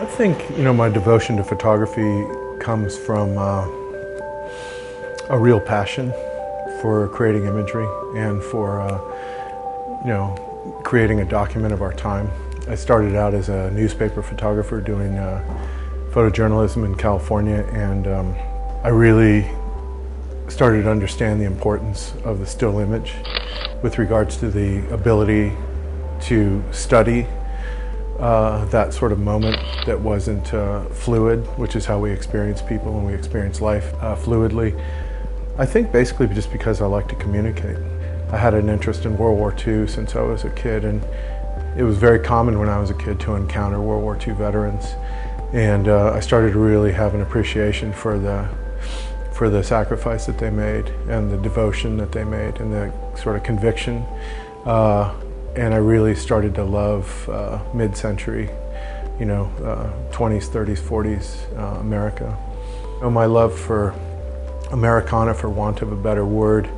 I think, my devotion to photography comes from a real passion for creating imagery and for, creating a document of our time. I started out as a newspaper photographer doing photojournalism in California, and I really started to understand the importance of the still image with regards to the ability to study that sort of moment that wasn't fluid, which is how we experience people and we experience life fluidly. I think basically just because I like to communicate. I had an interest in World War II since I was a kid, and it was very common when I was a kid to encounter World War II veterans, and I started to really have an appreciation for the sacrifice that they made and the devotion that they made and the sort of conviction. And I really started to love mid-century, 20s, 30s, 40s America. My love for Americana, for want of a better word,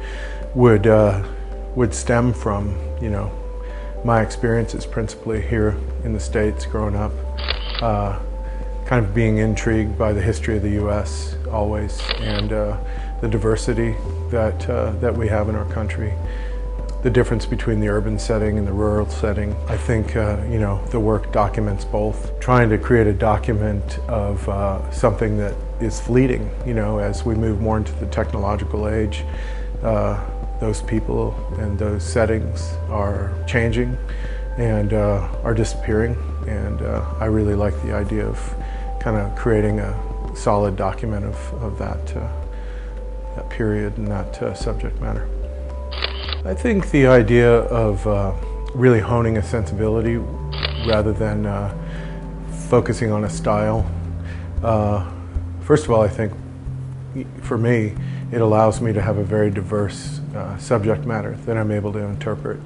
would stem from, my experiences principally here in the States growing up, kind of being intrigued by the history of the U.S. always, and the diversity that we have in our country. The difference between the urban setting and the rural setting. I think, the work documents both. Trying to create a document of something that is fleeting, as we move more into the technological age, those people and those settings are changing and are disappearing. And I really like the idea of kind of creating a solid document of that period and that subject matter. I think the idea of really honing a sensibility rather than focusing on a style. First of all, I think for me, it allows me to have a very diverse subject matter that I'm able to interpret.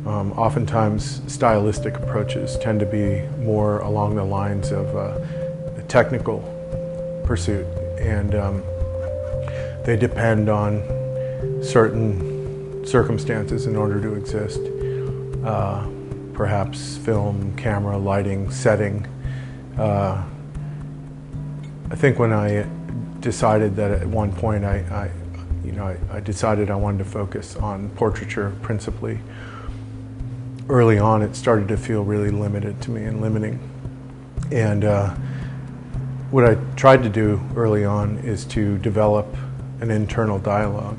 Oftentimes, stylistic approaches tend to be more along the lines of a technical pursuit, and they depend on certain circumstances in order to exist. Perhaps film, camera, lighting, setting. I think when I decided that at one point I decided I wanted to focus on portraiture principally. Early on, it started to feel really limited to me and limiting. And what I tried to do early on is to develop an internal dialogue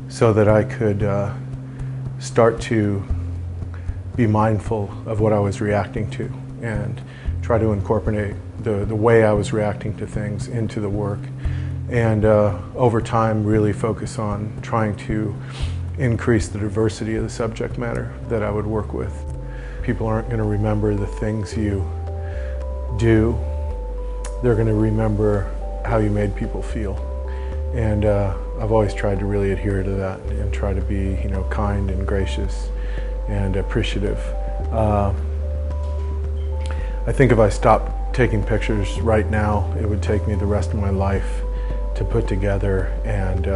so that I could start to be mindful of what I was reacting to and try to incorporate the way I was reacting to things into the work, and over time really focus on trying to increase the diversity of the subject matter that I would work with. People aren't going to remember the things you do, they're going to remember how you made people feel. And I've always tried to really adhere to that and try to be, kind and gracious and appreciative. I think if I stopped taking pictures right now, it would take me the rest of my life to put together and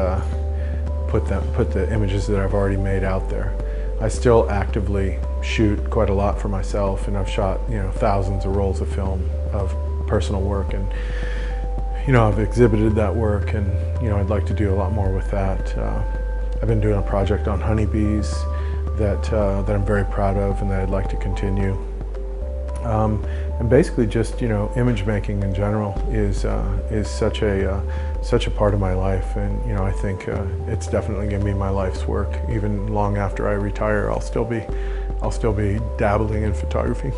put the images that I've already made out there. I still actively shoot quite a lot for myself, and I've shot, thousands of rolls of film of personal work, and I've exhibited that work, and I'd like to do a lot more with that. I've been doing a project on honeybees that I'm very proud of and that I'd like to continue. And basically just, image making in general is such a part of my life, and I think it's definitely going to be my life's work. Even long after I retire, I'll still be dabbling in photography.